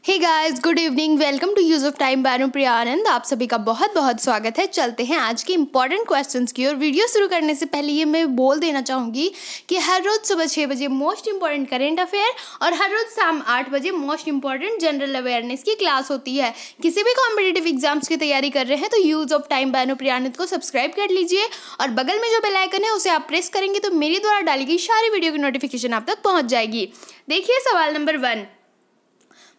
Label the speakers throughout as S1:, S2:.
S1: Hey guys, good evening. Welcome to use of time by Priya Anand. आप सभी का बहुत बहुत स्वागत है। चलते हैं आज के इंपॉर्टेंट क्वेश्चंस की और वीडियो शुरू करने से पहले ये मैं बोल देना चाहूँगी कि हर रोज़ सुबह 6 बजे मोस्ट इंपॉर्टेंट करेंट अफेयर और हर रोज़ शाम 8 बजे मोस्ट इंपॉर्टेंट जनरल अवेयरनेस की क्लास होती है। किसी भी कॉम्पिटेटिव एग्जाम्स की तैयारी कर रहे हैं तो use of time by Priya आनंद को सब्सक्राइब कर लीजिए और बगल में जो बेल आइकन है उसे आप प्रेस करेंगे तो मेरे द्वारा डाली गई सारी वीडियो की नोटिफिकेशन आप तक पहुँच जाएगी। देखिए सवाल नंबर 1,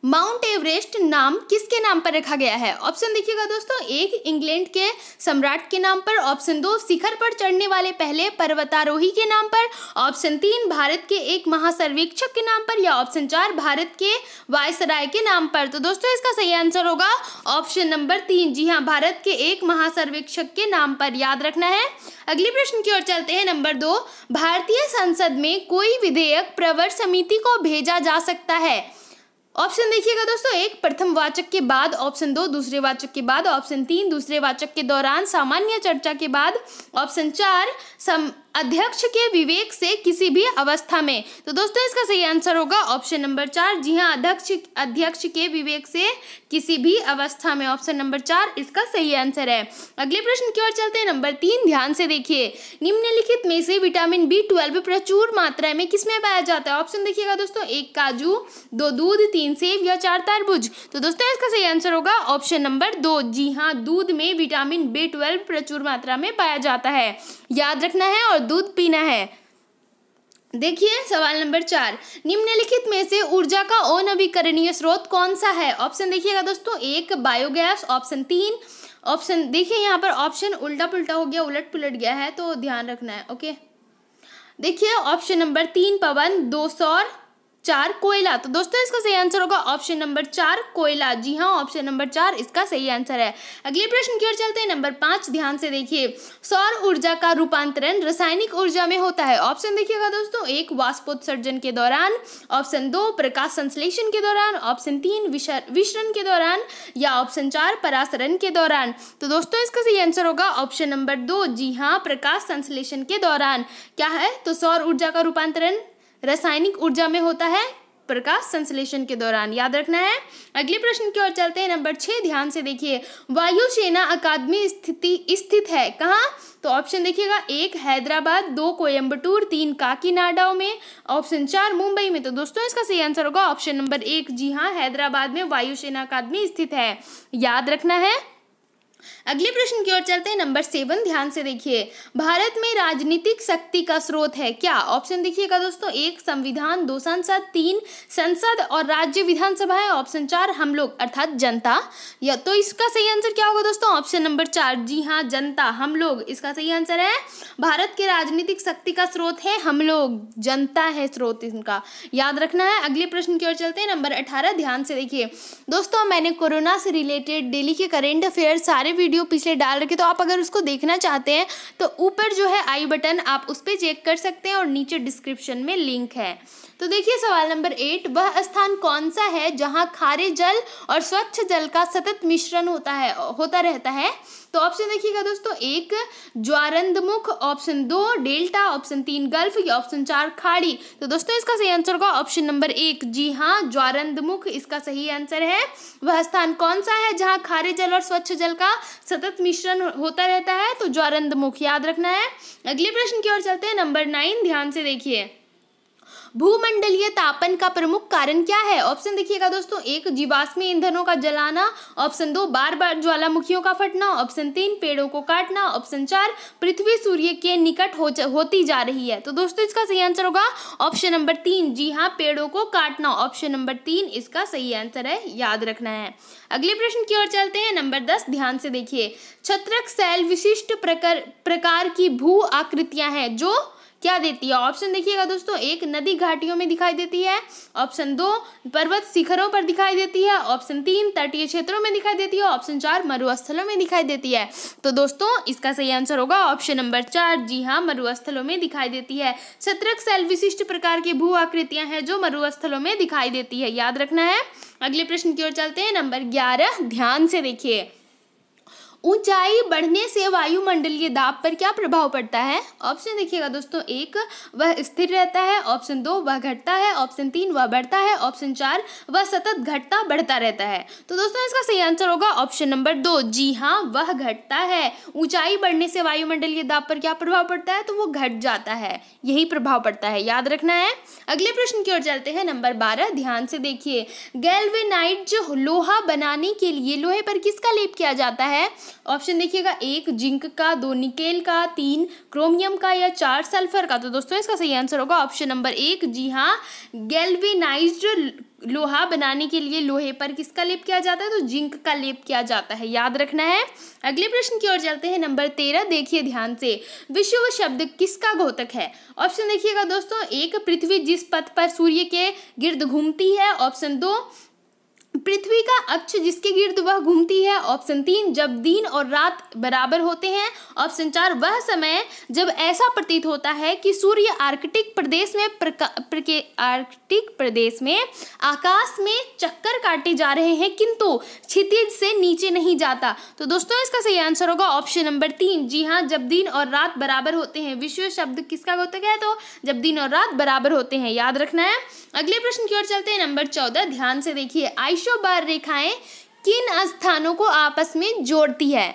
S1: माउंट एवरेस्ट नाम किसके नाम पर रखा गया है? ऑप्शन देखिएगा दोस्तों, 1 इंग्लैंड के सम्राट के नाम पर, ऑप्शन 2 शिखर पर चढ़ने वाले पहले पर्वतारोही के नाम पर, ऑप्शन 3 भारत के एक महासर्वेक्षक के नाम पर, या ऑप्शन 4 भारत के वायसराय के नाम पर। तो दोस्तों इसका सही आंसर होगा ऑप्शन नंबर 3। जी हाँ, भारत के एक महासर्वेक्षक के नाम पर, याद रखना है। अगले प्रश्न की ओर चलते हैं। नंबर 2, भारतीय संसद में कोई विधेयक प्रवर समिति को भेजा जा सकता है? ऑप्शन देखिएगा दोस्तों, 1 प्रथम वाचक के बाद, ऑप्शन 2 दूसरे वाचक के बाद, ऑप्शन 3 दूसरे वाचक के दौरान सामान्य चर्चा के बाद, ऑप्शन 4 अध्यक्ष के विवेक से किसी भी अवस्था में। तो दोस्तों इसका सही आंसर होगा ऑप्शन नंबर 4। जी हाँ, अध्यक्ष के विवेक से किसी भी अवस्था में, ऑप्शन नंबर 4 इसका सही आंसर है। अगले प्रश्न की ओर चलते हैं। नंबर 3 ध्यान से देखिए, निम्नलिखित में से विटामिन B12 प्रचुर मात्रा में किसमें पाया जाता है? ऑप्शन देखिएगा दोस्तों, 1 काजू, 2 दूध, 3 सेब, या 4 तरबूज। तो दोस्तों इसका सही आंसर होगा ऑप्शन नंबर 2। जी हाँ, दूध में विटामिन B12 प्रचुर मात्रा में पाया जाता है, याद रखना है, और दूध पीना है। देखिए सवाल नंबर 4, निम्नलिखित में से ऊर्जा का अनवीकरणीय स्रोत कौन सा है? ऑप्शन देखिएगा दोस्तों, 1 बायोगैस, ऑप्शन 3 ऑप्शन देखिए यहाँ पर ऑप्शन उल्टा पुल्टा हो गया, उलट पुलट गया है तो ध्यान रखना है। ओके, देखिए ऑप्शन नंबर 3 पवन, 2 सौर, 4 कोयला। तो दोस्तों इसका सही आंसर होगा ऑप्शन नंबर 4 कोयला। जी हाँ, ऑप्शन नंबर 4 इसका सही आंसर है। अगले प्रश्न की ओर चलते हैं। नंबर 5 ध्यान से देखिए, सौर ऊर्जा का रूपांतरण रासायनिक ऊर्जा में होता है। ऑप्शन देखिएगा दोस्तों, 1 वाष्पोत्सर्जन के दौरान, ऑप्शन 2 प्रकाश संश्लेषण के दौरान, ऑप्शन 3 विसरण के दौरान, या ऑप्शन 4 परासरण के दौरान। तो दोस्तों इसका सही आंसर होगा ऑप्शन नंबर 2। जी हाँ, प्रकाश संश्लेषण के दौरान। क्या है? तो सौर ऊर्जा का रूपांतरण रासायनिक ऊर्जा में होता है प्रकाश संश्लेषण के दौरान, याद रखना है। अगले प्रश्न की ओर चलते हैं। नंबर 6 ध्यान से देखिए, वायुसेना अकादमी स्थित है कहाँ? तो ऑप्शन देखिएगा, 1 हैदराबाद, 2 कोयम्बटूर, 3 काकीनाडा में, ऑप्शन 4 मुंबई में। तो दोस्तों इसका सही आंसर होगा ऑप्शन नंबर 1। जी हाँ, हैदराबाद में वायुसेना अकादमी स्थित है, याद रखना है। अगले प्रश्न की ओर चलते हैं। नंबर 7 ध्यान से देखिए, भारत में राजनीतिक शक्ति का स्रोत है क्या? ऑप्शन देखिएगा दोस्तों, 1 संविधान, 2 संसद, 3 संसद और राज्य विधानसभा है, ऑप्शन 4 हम लोग अर्थात जनता। या तो इसका सही आंसर क्या होगा दोस्तों? Option number 4। जी हाँ, जनता, हम लोग इसका सही आंसर है। भारत के राजनीतिक शक्ति का स्रोत है हम लोग, जनता है स्रोत इनका, याद रखना है। अगले प्रश्न की ओर चलते हैं। नंबर 18 ध्यान से देखिए दोस्तों, मैंने कोरोना से रिलेटेड डेली के करेंट अफेयर सारे वीडियो पिछले डाल रखे, तो आप अगर उसको देखना चाहते हैं तो ऊपर जो है आई बटन आप उस पर चेक कर सकते हैं और नीचे डिस्क्रिप्शन में लिंक है। तो देखिए सवाल नंबर 8, वह स्थान कौन सा है जहां खारे जल और स्वच्छ जल का सतत मिश्रण होता रहता है? तो ऑप्शन देखिएगा दोस्तों, 1 ज्वारंदमुख, ऑप्शन 2 डेल्टा, ऑप्शन 3 गल्फ, या ऑप्शन 4 खाड़ी। तो दोस्तों इसका सही आंसर होगा ऑप्शन नंबर 1। जी हाँ, ज्वारंदमुख इसका सही आंसर है। वह स्थान कौन सा है जहां खारे जल और स्वच्छ जल का सतत मिश्रण होता रहता है? तो ज्वारंदमुख, याद रखना है। अगले प्रश्न की ओर चलते हैं। नंबर 9 ध्यान से देखिए, भूमंडलीय तापन का प्रमुख कारण क्या है? ऑप्शन देखिएगा दोस्तों, 1 जीवाश्मी ईंधनों का जलाना, ऑप्शन 2 बार बार ज्वालामुखियों का फटना, ऑप्शन 3 पेड़ों को काटना, ऑप्शन 4 पृथ्वी सूर्य के निकट होती जा रही है। तो दोस्तों इसका सही आंसर होगा ऑप्शन नंबर 3। जी हाँ, पेड़ों को काटना, ऑप्शन नंबर 3 इसका सही आंसर है, याद रखना है। अगले प्रश्न की ओर चलते हैं। नंबर 10 ध्यान से देखिए, छत्रक शैल विशिष्ट प्रकार की भू आकृतियां हैं जो क्या देती है? ऑप्शन देखिएगा दोस्तों, 1 नदी घाटियों में दिखाई देती है, ऑप्शन 2 पर्वत शिखरों पर दिखाई देती है, ऑप्शन 3 तटीय क्षेत्रों में दिखाई देती है, ऑप्शन 4 मरुस्थलों में दिखाई देती है। तो दोस्तों इसका सही आंसर होगा ऑप्शन नंबर 4। जी हाँ, मरुस्थलों में दिखाई देती है। छत्रक शैल विशिष्ट प्रकार की भू आकृतियां हैं जो मरुस्थलों में दिखाई देती है, याद रखना है। अगले प्रश्न की ओर चलते हैं। नंबर 11 ध्यान से देखिए, ऊंचाई बढ़ने से वायुमंडलीय दाब पर क्या प्रभाव पड़ता है? ऑप्शन देखिएगा दोस्तों, 1 वह स्थिर रहता है, ऑप्शन 2 वह घटता है, ऑप्शन 3 वह बढ़ता है, ऑप्शन 4 वह सतत घटता बढ़ता रहता है। तो दोस्तों इसका सही आंसर होगा ऑप्शन नंबर 2। जी हाँ, वह घटता है। ऊंचाई बढ़ने से वायुमंडलीय दाब पर क्या प्रभाव पड़ता है? तो वो घट जाता है, यही प्रभाव पड़ता है, याद रखना है। अगले प्रश्न की ओर चलते हैं, नंबर 12, ध्यान से देखिए। गैल्वेनाइज्ड लोहा बनाने के लिए लोहे पर किसका लेप किया जाता है? ऑप्शन देखिएगा, 1 जिंक का, 2 निकेल का, 3 क्रोमियम का या 4 सल्फर का। तो दोस्तों इसका सही आंसर होगा ऑप्शन नंबर 1। जी हाँ, गैल्वेनाइज्ड लोहा बनाने के लिए लोहे पर किसका लेप किया जाता है? तो जिंक का लेप किया जाता है, याद रखना है। अगले प्रश्न की ओर चलते हैं, नंबर 13, देखिए ध्यान से। विषुव शब्द किसका घोतक है? ऑप्शन देखिएगा दोस्तों, 1 पृथ्वी जिस पथ पर सूर्य के गिर्द घूमती है, ऑप्शन 2 पृथ्वी का अक्ष जिसके गिर्द वह घूमती है, ऑप्शन 3 जब दिन और रात बराबर होते हैं, ऑप्शन 4 वह समय जब ऐसा प्रतीत होता है कि सूर्य आर्कटिक प्रदेश में आकाश में चक्कर काटे जा रहे हैं किंतु क्षितिज से नीचे नहीं जाता। तो दोस्तों इसका सही आंसर होगा ऑप्शन नंबर 3। जी हाँ, जब दिन और रात बराबर होते हैं। विषुव शब्द किसका घोतक है? तो जब दिन और रात बराबर होते हैं, याद रखना है। अगले प्रश्न की ओर चलते हैं, नंबर 14, ध्यान से देखिए। आइसोबार रेखाएं किन स्थानों को आपस में जोड़ती है?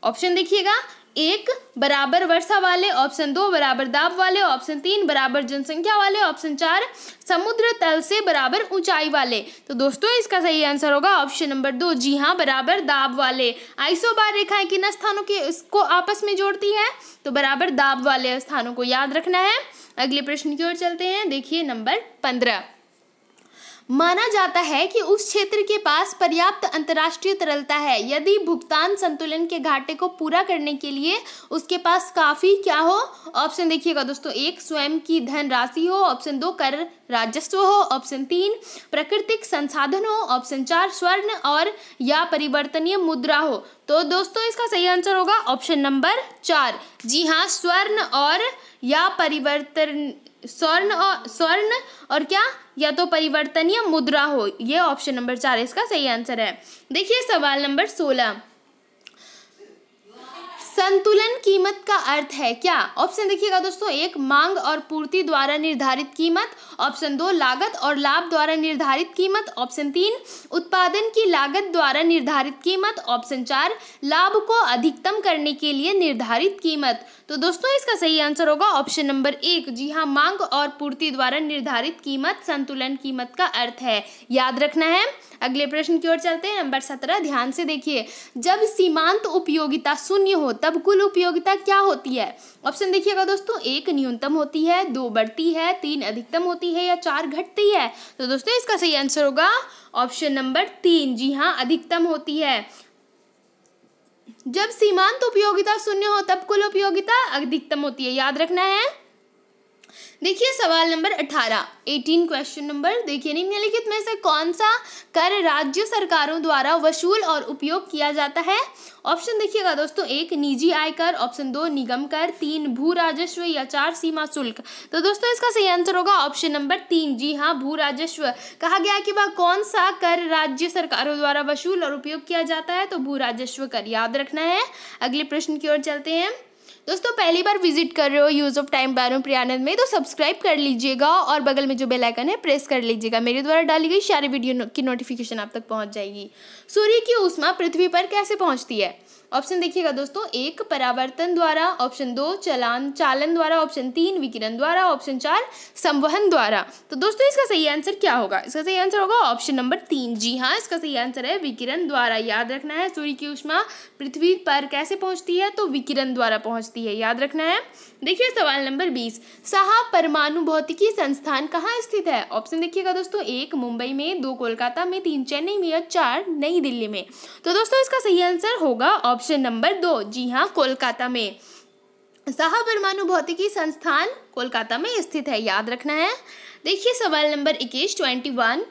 S1: ऑप्शन देखिएगा, 1 बराबर वर्षा वाले, ऑप्शन 2 बराबर दाब वाले, ऑप्शन 3 बराबर जनसंख्या वाले, ऑप्शन 4 समुद्र तल से बराबर ऊंचाई वाले। तो दोस्तों इसका सही आंसर होगा ऑप्शन नंबर 2। जी हाँ, बराबर दाब वाले। आइसोबार रेखाएं किन स्थानों के इसको आपस में जोड़ती है? तो बराबर दाब वाले स्थानों को, याद रखना है। अगले प्रश्न की ओर चलते हैं, देखिए नंबर 15। माना जाता है कि उस क्षेत्र के पास पर्याप्त अंतर्राष्ट्रीय तरलता है यदि भुगतान संतुलन के घाटे को पूरा करने के लिए उसके पास काफी क्या हो? ऑप्शन देखिएगा दोस्तों, 1 स्वयं की धन राशि हो, ऑप्शन 2 कर राजस्व हो, ऑप्शन 3 प्राकृतिक संसाधन हो, ऑप्शन 4 स्वर्ण और या परिवर्तनीय मुद्रा हो। तो दोस्तों इसका सही आंसर होगा ऑप्शन नंबर 4। जी हाँ, स्वर्ण और या स्वर्ण और क्या, या तो परिवर्तनीय मुद्रा हो, ये ऑप्शन नंबर 4 इसका सही आंसर है। देखिए सवाल नंबर 16, संतुलन कीमत का अर्थ है क्या? ऑप्शन देखिएगा दोस्तों, 1 मांग और पूर्ति द्वारा निर्धारित कीमत, ऑप्शन 2 लागत और लाभ द्वारा निर्धारित कीमत, ऑप्शन 3 उत्पादन की लागत द्वारा निर्धारित कीमत, ऑप्शन 4 लाभ को अधिकतम करने के लिए निर्धारित कीमत। तो दोस्तों इसका सही आंसर होगा ऑप्शन नंबर 1। जी हाँ, मांग और पूर्ति द्वारा निर्धारित कीमत संतुलन कीमत का अर्थ है, याद रखना है। अगले प्रश्न की ओर चलते हैं, नंबर 17, ध्यान से देखिए। जब सीमांत उपयोगिता 0 हो तब कुल उपयोगिता क्या होती है? ऑप्शन देखिएगा दोस्तों, 1 न्यूनतम होती है, 2 बढ़ती है, 3 अधिकतम होती है या 4 घटती है। तो दोस्तों इसका सही आंसर होगा ऑप्शन नंबर 3। जी हाँ, अधिकतम होती है। जब सीमांत उपयोगिता 0 हो तब कुल उपयोगिता अधिकतम होती है, याद रखना है। देखिए सवाल नंबर 18 क्वेश्चन नंबर, देखिए निम्नलिखित में से कौन सा कर राज्य सरकारों द्वारा वसूल और उपयोग किया जाता है? ऑप्शन देखिएगा दोस्तों, 1 निजी आयकर, ऑप्शन 2 निगम कर, 3 भू राजस्व या 4 सीमा शुल्क। तो दोस्तों इसका सही आंसर होगा ऑप्शन नंबर 3। जी हाँ, भू राजस्व। कहा गया कि वह कौन सा कर राज्य सरकारों द्वारा वसूल और उपयोग किया जाता है? तो भू राजस्व कर, याद रखना है। अगले प्रश्न की ओर चलते हैं। दोस्तों पहली बार विजिट कर रहे हो यूज ऑफ टाइम बायरों प्रियानंद में तो सब्सक्राइब कर लीजिएगा और बगल में जो बेल आइकन है प्रेस कर लीजिएगा। मेरे द्वारा डाली गई सारी वीडियो की नोटिफिकेशन आप तक पहुंच जाएगी। सूर्य की ऊष्मा पृथ्वी पर कैसे पहुंचती है? ऑप्शन देखिएगा दोस्तों, 1 परावर्तन द्वारा, ऑप्शन 2 चालन द्वारा, ऑप्शन 3 विकिरण द्वारा, ऑप्शन 4 संवहन द्वारा। तो दोस्तों इसका सही आंसर क्या होगा? इसका सही आंसर होगा ऑप्शन नंबर 3। जी हाँ, इसका सही आंसर है विकिरण द्वारा, याद रखना है। सूर्य की ऊष्मा पृथ्वी पर कैसे पहुंचती है? तो विकिरण द्वारा पहुंचती है, याद रखना है। देखिए सवाल नंबर 20, साहा परमाणु भौतिकी संस्थान कहाँ स्थित है? ऑप्शन देखिएगा दोस्तों, 1 मुंबई में, 2 कोलकाता में, 3 चेन्नई में या 4 नई दिल्ली में। तो दोस्तों इसका सही आंसर होगा ऑप्शन नंबर 2। जी हाँ, कोलकाता में। साहा परमाणु भौतिकी संस्थान कोलकाता में स्थित है, याद रखना है। देखिए सवाल नंबर 21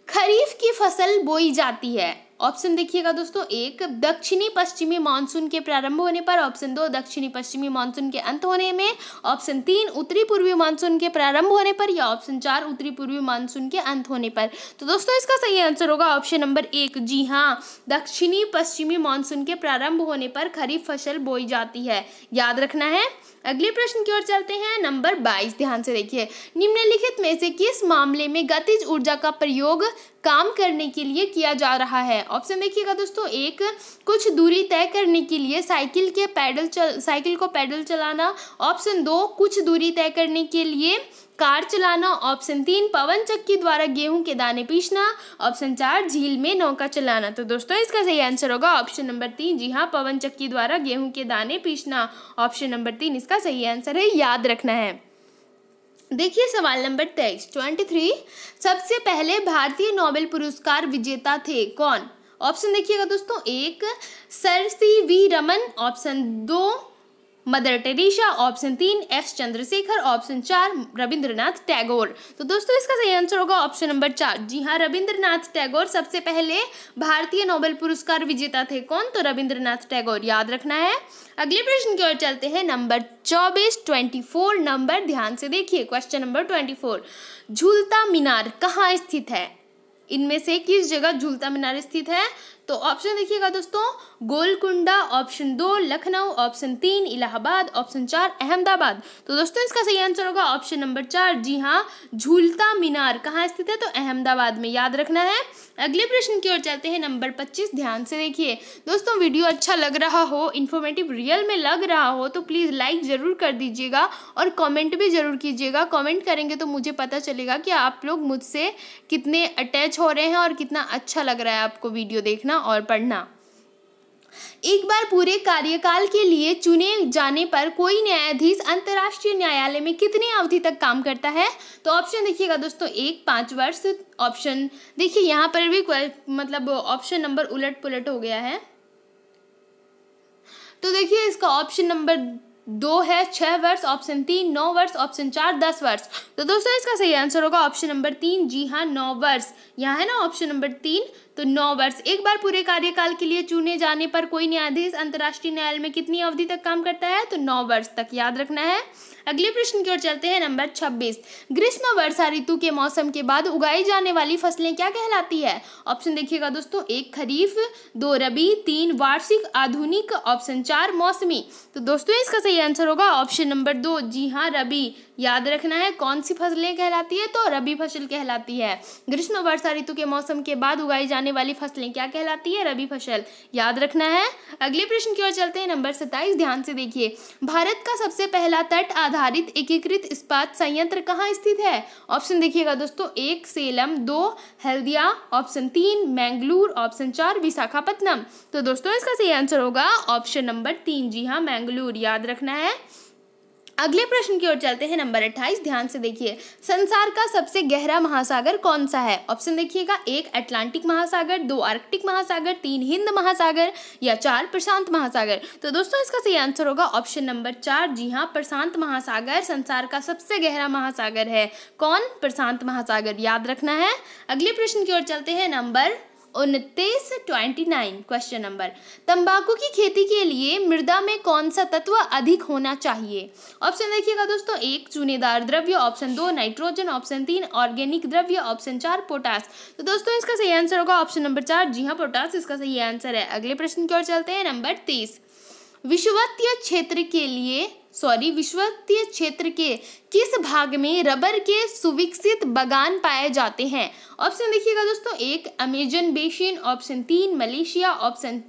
S1: खरीफ की फसल बोई जाती है। ऑप्शन देखिएगा दोस्तों, 1 दक्षिणी पश्चिमी मानसून के प्रारंभ होने पर, ऑप्शन 2 दक्षिणी पश्चिमी मानसून के अंत होने में, ऑप्शन 3 उत्तरी पूर्वी मानसून के प्रारंभ होने पर, या ऑप्शन 4 उत्तरी पूर्वी मानसून के अंत होने पर। तो दोस्तों इसका सही आंसर होगा ऑप्शन नंबर 1। जी हाँ, दक्षिणी पश्चिमी मानसून के प्रारंभ होने पर खरीफ फसल बोई जाती है, याद रखना है। अगले प्रश्न की ओर चलते हैं, नंबर 22, ध्यान से देखिए। निम्नलिखित में से किस मामले में गतिज ऊर्जा का प्रयोग काम करने के लिए किया जा रहा है? ऑप्शन देखिएगा दोस्तों, 1 कुछ दूरी तय करने के लिए साइकिल को पैडल चलाना, ऑप्शन 2 कुछ दूरी तय करने के लिए कार चलाना, ऑप्शन 3 पवन चक्की द्वारा गेहूं के दाने पीसना, ऑप्शन 4 झील में नौका चलाना। तो दोस्तों इसका सही आंसर होगा ऑप्शन नंबर 3। जी हाँ, पवन चक्की द्वारा गेहूं के दाने पीसना, ऑप्शन नंबर 3 इसका सही आंसर है, याद रखना है। देखिए सवाल नंबर 23 सबसे पहले भारतीय नोबेल पुरस्कार विजेता थे कौन? ऑप्शन देखिएगा दोस्तों, 1 sir CV. Raman, option 2 mother Teresa, option 3 S Chandrashekhar, option 4 Rabindranath Tagore. तो दोस्तों इसका सही आंसर होगा ऑप्शन नंबर 4। जी हाँ, रविंद्रनाथ टैगोर सबसे पहले भारतीय नोबेल पुरस्कार विजेता थे। कौन? तो रविंद्रनाथ टैगोर, याद रखना है। अगले प्रश्न की ओर चलते हैं, नंबर 24 नंबर, ध्यान से देखिए। क्वेश्चन नंबर 24, झूलता मीनार कहाँ स्थित है? इनमें से किस जगह झूलता मीनार स्थित है? तो ऑप्शन देखिएगा दोस्तों, Golconda, option 2 Lucknow, option 3 Allahabad, option 4 Ahmedabad. तो दोस्तों इसका सही आंसर होगा ऑप्शन नंबर 4। जी हाँ, झूलता मीनार कहाँ स्थित है? तो अहमदाबाद में, याद रखना है। अगले प्रश्न की ओर चलते हैं, नंबर 25, ध्यान से देखिए। दोस्तों वीडियो अच्छा लग रहा हो, इन्फॉर्मेटिव रियल में लग रहा हो तो प्लीज़ लाइक ज़रूर कर दीजिएगा और कमेंट भी ज़रूर कीजिएगा। कमेंट करेंगे तो मुझे पता चलेगा कि आप लोग मुझसे कितने अटैच हो रहे हैं और कितना अच्छा लग रहा है आपको वीडियो देखना और पढ़ना। एक बार पूरे कार्यकाल के लिए चुने जाने पर कोई न्यायाधीश अंतर्राष्ट्रीय न्यायालय में कितनी अवधि तक काम करता है? तो ऑप्शन देखिएगा दोस्तों, 1 5 वर्ष, ऑप्शन देखिए यहाँ पर भी मतलब ऑप्शन नंबर उलट पुलट हो गया है। तो देखिए इसका ऑप्शन नंबर 2 है 6 वर्ष, ऑप्शन 3 9 वर्ष, ऑप्शन 4 10 वर्ष। तो दोस्तों इसका सही आंसर होगा ऑप्शन नंबर 3। जी हाँ, 9 वर्ष। यहाँ है ना ऑप्शन नंबर 3, तो 9 वर्ष। एक बार पूरे कार्यकाल के लिए चुने जाने पर कोई न्यायाधीश अंतर्राष्ट्रीय न्यायालय में कितनी अवधि तक काम करता है? तो 9 वर्ष तक, याद रखना है। अगले प्रश्न की ओर चलते हैं, नंबर 26, ग्रीष्म वर्षा ऋतु के मौसम के बाद उगाई जाने वाली फसलें क्या कहलाती है? ऑप्शन देखिएगा दोस्तों, 1 खरीफ, 2 रबी, 3 वार्षिक आधुनिक, ऑप्शन 4 मौसमी। तो दोस्तों इसका सही आंसर होगा ऑप्शन नंबर 2। जी हाँ, रबी, याद रखना है। कौन सी फसलें कहलाती है? तो रबी फसल कहलाती है। ग्रीष्म वर्षा ऋतु के मौसम के बाद उगाई जाने वाली फसलें क्या कहलाती है? रबी फसल, याद रखना है। अगले प्रश्न की ओर चलते हैं, नंबर 27, ध्यान से देखिए। भारत का सबसे पहला तट आधारित एकीकृत इस्पात संयंत्र कहाँ स्थित है? ऑप्शन देखिएगा दोस्तों, 1 सेलम, 2 हल्दिया, ऑप्शन 3 मैंगलोर, ऑप्शन 4 विशाखापट्टनम। तो दोस्तों इसका सही आंसर होगा ऑप्शन नंबर 3। जी हाँ, मैंगलोर, याद रखना है। अगले प्रश्न की ओर चलते हैं, नंबर 28, ध्यान से देखिए। संसार का सबसे गहरा महासागर कौन सा है? ऑप्शन देखिएगा, 1 अटलांटिक महासागर, 2 आर्कटिक महासागर, 3 हिंद महासागर, या 4 प्रशांत महासागर। तो दोस्तों इसका सही आंसर होगा ऑप्शन नंबर 4। जी हाँ, प्रशांत महासागर संसार का सबसे गहरा महासागर है। कौन? प्रशांत महासागर, याद रखना है। अगले प्रश्न की ओर चलते हैं, नंबर 29 क्वेश्चन नंबर, तंबाकू की खेती के लिए मृदा में कौन सा तत्व अधिक होना चाहिए? ऑप्शन देखिएगा दोस्तों, 1 चूनेदार द्रव्य, ऑप्शन 2 नाइट्रोजन, ऑप्शन 3 ऑर्गेनिक द्रव्य, ऑप्शन 4 पोटास। तो दोस्तों इसका सही आंसर होगा ऑप्शन नंबर 4। जी हाँ, पोटास इसका सही आंसर है। अगले प्रश्न की ओर चलते हैं, नंबर 30, विषुवतीय क्षेत्र के किस भाग में रबर के सुविकसित बागान पाए जाते हैं? ऑप्शन देखिएगा दोस्तों, 1 Amazon basin, option 3 Malaysia, option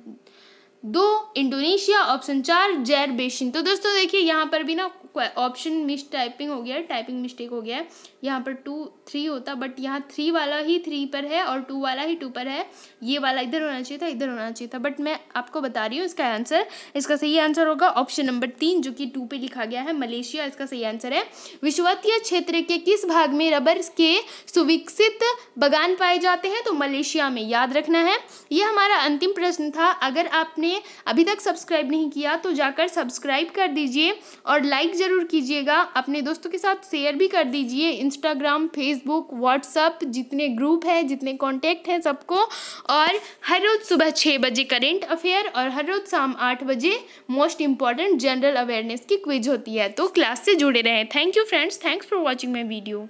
S1: 2 Indonesia, option 4 जैर बेसिन। तो दोस्तों देखिए यहाँ पर भी ना ऑप्शन मिस टाइपिंग हो गया है, टाइपिंग मिस्टेक हो गया है। यहाँ पर 2 3 होता, बट यहाँ 3 वाला ही 3 पर है और 2 वाला ही 2 पर है। ये वाला इधर होना चाहिए था, इधर होना चाहिए था, बट मैं आपको बता रही हूँ इसका आंसर। इसका सही आंसर होगा ऑप्शन नंबर 3, जो कि 2 पे लिखा गया है, मलेशिया इसका सही आंसर है। विषुवतीय क्षेत्र के किस भाग में रबर के सुविकसित बागान पाए जाते हैं? तो मलेशिया में, याद रखना है। ये हमारा अंतिम प्रश्न था। अगर आपने अभी तक सब्सक्राइब नहीं किया तो जाकर सब्सक्राइब कर दीजिए और लाइक ज़रूर कीजिएगा, अपने दोस्तों के साथ शेयर भी कर दीजिए, इंस्टाग्राम, फेसबुक, व्हाट्सअप, जितने ग्रुप हैं, जितने कॉन्टैक्ट हैं सबको। और हर रोज़ सुबह 6 बजे करेंट अफेयर और हर रोज़ शाम 8 बजे मोस्ट इंपॉर्टेंट जनरल अवेयरनेस की क्विज होती है, तो क्लास से जुड़े रहें। Thank you friends, thanks for watching my video.